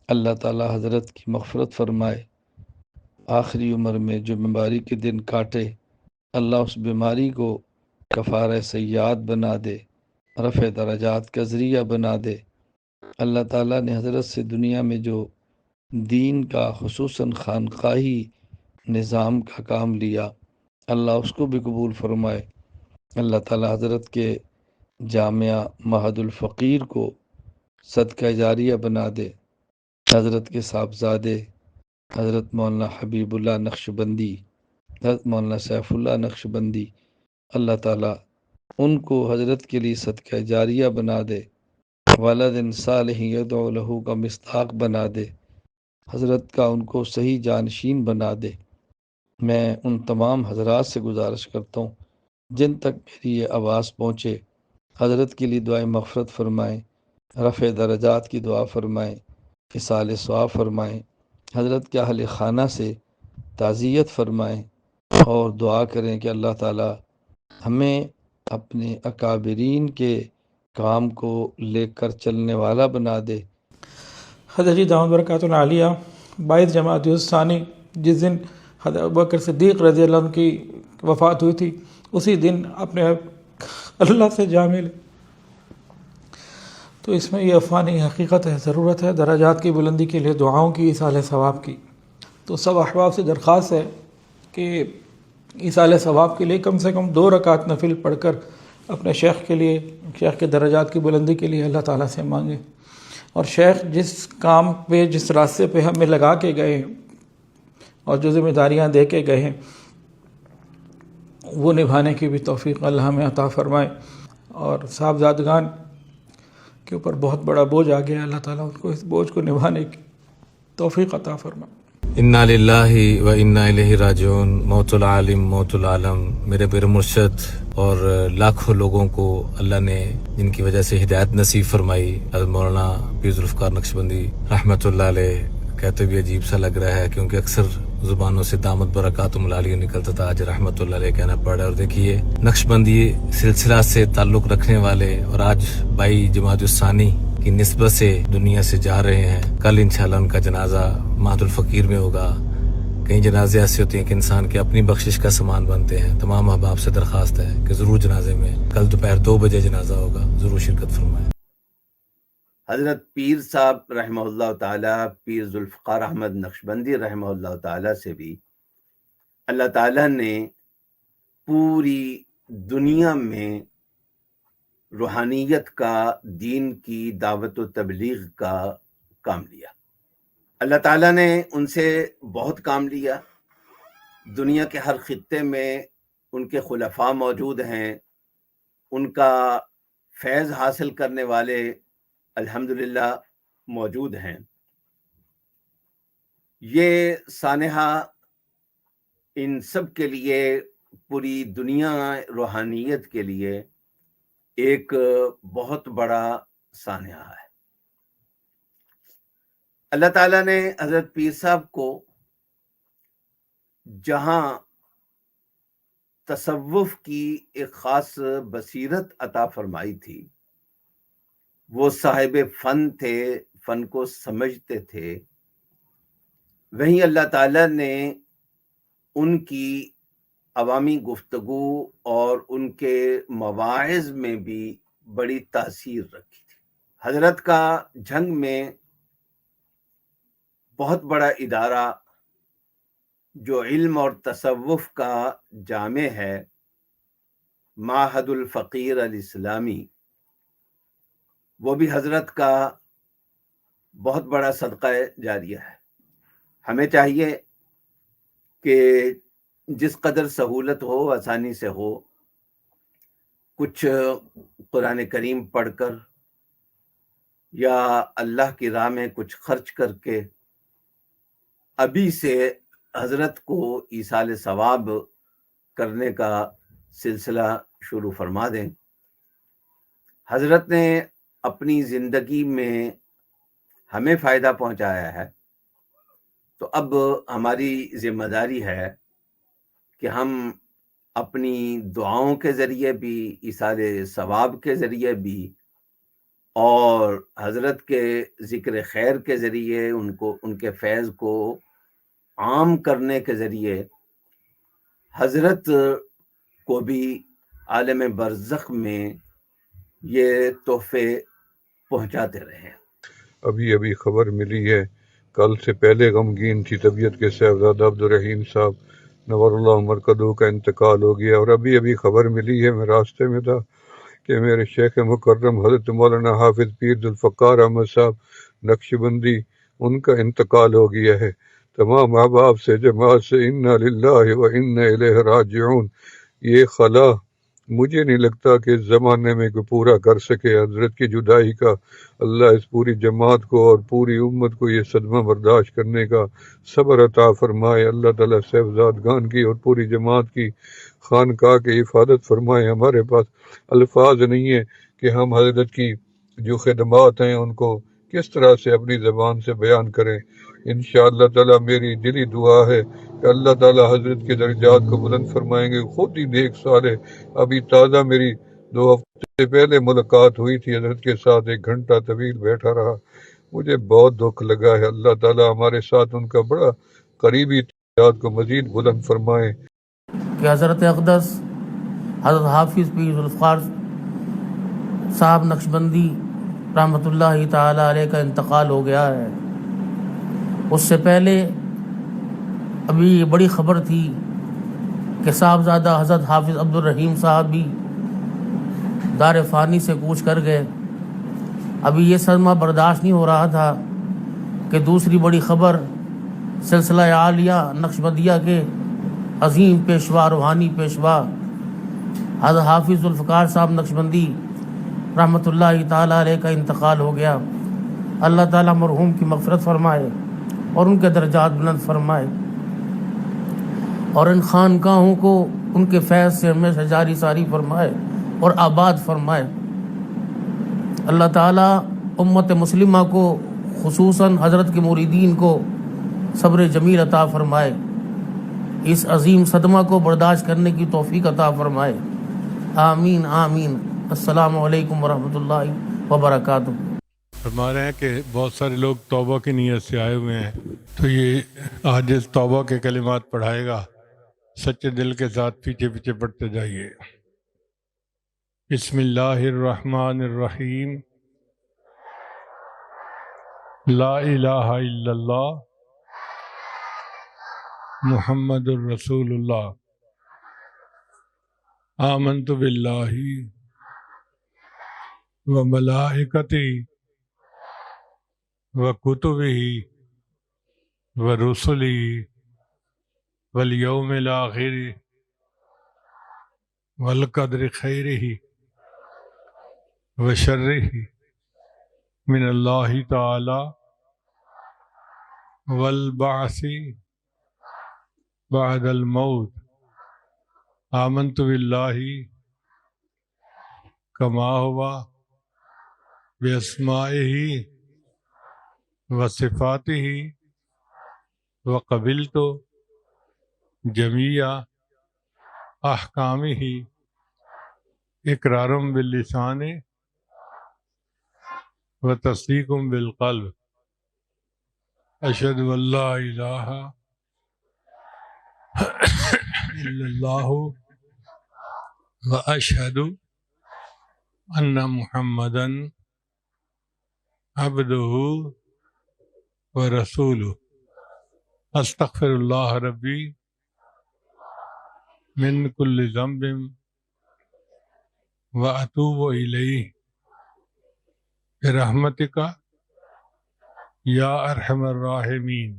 اللہ تعالی حضرت کی مغفرت فرمائے، آخری عمر میں جو بیماری کے دن کاٹے اللہ اس بیماری کو کفارہ سیئات بنا دے، رفع درجات کا ذریعہ بنا دے۔ اللہ تعالیٰ نے حضرت سے دنیا میں جو دین کا خصوصاً خانقاہی نظام کا کام لیا، اللہ اس کو بھی قبول فرمائے۔ اللہ تعالیٰ حضرت کے جامعہ مہد الفقیر کو صدقہ جاریہ بنا دے۔ حضرت کے صاحبزادے حضرت مولانا حبیب اللہ نقشبندی، حضرت مولانا سیف اللہ نقشبندی، اللہ تعالیٰ ان کو حضرت کے لیے صدقہ جاریہ بنا دے، ولد صالح یدعو لہ کا مصداق بنا دے، حضرت کا ان کو صحیح جانشین بنا دے۔ میں ان تمام حضرات سے گزارش کرتا ہوں جن تک میری یہ آواز پہنچے، حضرت کے لیے دعائیں مغفرت فرمائیں، رفع درجات کی دعا فرمائیں، اصال ثواب فرمائیں، حضرت کے اہل خانہ سے تعزیت فرمائیں اور دعا کریں کہ اللہ تعالی ہمیں اپنے اکابرین کے کام کو لے کر چلنے والا بنا دے۔ حضرت جی دامت برکاتہ العالیہ 22 جمادی الثانی جس دن حضرت ابوبکر صدیق رضی اللہ عنہ کی وفات ہوئی تھی، اسی دن اپنے اللہ سے جا ملے۔ تو اس میں یہ افانی حقیقت ہے، ضرورت ہے درجات کی بلندی کے لیے دعاؤں کی، ایصال ثواب کی۔ تو سب احباب سے درخواست ہے کہ ایصال ثواب کے لیے کم سے کم 2 رکعت نفل پڑھ کر اپنے شیخ کے لیے، شیخ کے درجات کی بلندی کے لیے اللہ تعالیٰ سے مانگیں، اور شیخ جس کام پہ، جس راستے پہ ہمیں لگا کے گئے ہیں اور جو ذمہ داریاں دے کے گئے ہیں وہ نبھانے کی بھی توفیق اللہ ہمیں عطا فرمائے۔ اور صاحبزادگان کے اوپر بہت بڑا بوجھ آ گیا، اللہ تعالیٰ ان کو اس بوجھ کو نبھانے کی توفیق عطا فرمائے۔ انا للہ و انا الیہ راجعون۔ موت العالم موت العالم، میرے پیر مرشد اور لاکھوں لوگوں کو اللہ نے جن کی وجہ سے ہدایت نصیب فرمائی، حضرت مولانا پیر ذوالفقار نقشبندی رحمۃ اللہ علیہ، کہتے بھی عجیب سا لگ رہا ہے کیونکہ اکثر زبانوں سے دامت برکاتہم العالیہ نکلتا تھا، آج رحمۃ اللہ علیہ کہنا پڑا۔ اور دیکھیے نقشبندی سلسلہ سے تعلق رکھنے والے اور آج 22 جمادی الثانی کی نسبت سے دنیا سے جا رہے ہیں، کل انشاءاللہ ان کا جنازہ مہد الفقیر میں ہوگا۔ کئی جنازے ایسے ہوتے ہیں کہ انسان کے اپنی بخشش کا سامان بنتے ہیں۔ تمام احباب سے درخواست ہے کہ ضرور جنازے میں کل دوپہر 2 بجے جنازہ ہوگا، ضرور شرکت فرمائیں۔ حضرت پیر صاحب رحمہ اللہ تعالیٰ، پیر ذوالفقار احمد نقشبندی رحمہ اللہ تعالیٰ سے بھی اللہ تعالیٰ نے پوری دنیا میں روحانیت کا، دین کی دعوت و تبلیغ کا کام لیا۔ اللہ تعالیٰ نے ان سے بہت کام لیا۔ دنیا کے ہر خطے میں ان کے خلفاء موجود ہیں، ان کا فیض حاصل کرنے والے الحمدللہ موجود ہیں۔ یہ سانحہ ان سب کے لیے، پوری دنیا روحانیت کے لیے ایک بہت بڑا سانحہ ہے۔ اللہ تعالیٰ نے حضرت پیر صاحب کو جہاں تصوف کی ایک خاص بصیرت عطا فرمائی تھی، وہ صاحب فن تھے، فن کو سمجھتے تھے، وہیں اللہ تعالیٰ نے ان کی عوامی گفتگو اور ان کے مواعظ میں بھی بڑی تاثیر رکھی تھی۔ حضرت کا جھنگ میں بہت بڑا ادارہ جو علم اور تصوف کا جامع ہے، معہد الفقیر الاسلامی، وہ بھی حضرت کا بہت بڑا صدقہ جاریہ ہے۔ ہمیں چاہیے کہ جس قدر سہولت ہو، آسانی سے ہو، کچھ قرآن کریم پڑھ کر یا اللہ کی راہ میں کچھ خرچ کر کے ابھی سے حضرت کو ایصال ثواب کرنے کا سلسلہ شروع فرما دیں۔ حضرت نے اپنی زندگی میں ہمیں فائدہ پہنچایا ہے، تو اب ہماری ذمہ داری ہے کہ ہم اپنی دعاؤں کے ذریعے بھی، ایصال ثواب کے ذریعے بھی، اور حضرت کے ذکر خیر کے ذریعے ان کے فیض کو عام کرنے کے ذریعے حضرت کو بھی عالم برزخ میں یہ تحفے پہنچاتے رہے۔ ابھی خبر ملی ہے، کل سے پہلے غمگین تھی طبیعت کے صاحبزادہ عبدالرحیم صاحب نور اللہ مرکزو کا انتقال ہو گیا، اور ابھی خبر ملی ہے، میں راستے میں تھا کہ میرے شیخ مکرم حضرت مولانا حافظ پیر ذوالفقار احمد صاحب نقشبندی ان کا انتقال ہو گیا ہے۔ تمام احباب سے، جماعت سے انا للہ و انا الیہ راجعون۔ یہ خلا مجھے نہیں لگتا کہ اس زمانے میں کوئی پورا کر سکے۔ حضرت کی جدائی کا اللہ اس پوری جماعت کو اور پوری امت کو یہ صدمہ برداشت کرنے کا صبر عطا فرمائے۔ اللہ تعالیٰ صاحبزادگان کی اور پوری جماعت کی خانقاہ کی حفاظت فرمائے۔ ہمارے پاس الفاظ نہیں ہے کہ ہم حضرت کی جو خدمات ہیں ان کو کس طرح سے اپنی زبان سے بیان کریں۔ انشاءاللہ تعالیٰ میری دلی دعا ہے کہ اللہ تعالیٰ حضرت کے درجات کو بلند فرمائیں گے۔ خود ہی نیک صالح، ابھی تازہ میری 2 ہفتے پہلے ملاقات ہوئی تھی حضرت کے ساتھ، 1 گھنٹہ طویل بیٹھا رہا، مجھے بہت دکھ لگا ہے۔ اللہ تعالیٰ ہمارے ساتھ ان کا بڑا قریبی تعلقات کو مزید بلند فرمائے۔ کہ حضرت اقدس حضرت حافظ پیر ذوالفقار صاحب نقشبندی رحمۃ اللہ تعالی علیہ کا انتقال ہو گیا ہے۔ اس سے پہلے ابھی یہ بڑی خبر تھی کہ صاحبزادہ حضرت حافظ عبدالرحیم صاحب بھی دار فانی سے کوچ کر گئے۔ ابھی یہ صدمہ برداشت نہیں ہو رہا تھا کہ دوسری بڑی خبر سلسلہ عالیہ نقشبندیہ کے عظیم پیشوا، روحانی پیشوا حضرت حافظ ذوالفقار صاحب نقشبندی رحمۃ اللہ تعالی علیہ کا انتقال ہو گیا۔ اللہ تعالیٰ مرحوم کی مغفرت فرمائے اور ان کے درجات بلند فرمائے، اور ان خانقاہوں کو ان کے فیض سے ہمیشہ جاری ساری فرمائے اور آباد فرمائے۔ اللہ تعالیٰ امت مسلمہ کو خصوصاً حضرت کے مریدین کو صبر جمیل عطا فرمائے، اس عظیم صدمہ کو برداشت کرنے کی توفیق عطا فرمائے۔ آمین آمین۔ السلام علیکم ورحمۃ اللہ وبرکاتہ۔ فرما رہے ہیں کہ بہت سارے لوگ توبہ کی نیت سے آئے ہوئے ہیں، تو یہ آج توبہ کے کلمات پڑھائے گا، سچے دل کے ساتھ پیچھے پیچھے پڑھتے جائیے۔ بسم اللہ الرحمن الرحیم۔ لا الہ الا اللہ محمد الرسول اللہ۔ آمنت باللہ و ملائکتہ و کتبہ و رسلہ والیوم الآخر والقدر خیرہ و شرہ من اللہ تعالی والبعث بعد الموت۔ آمنت باللہ کما ہوا باسمائہ و صفاتہ وقبلت جمیع احکامہ اقرار باللسان و تصدیق بالقلب۔ اشہد ان لا الہ الا اللہ و اشہد ان محمدا عبدہ و رسولہ۔ استغفر اللہ ربی من کل ذنب و اتوب الیہ برحمتک یا ارحم الراحمین۔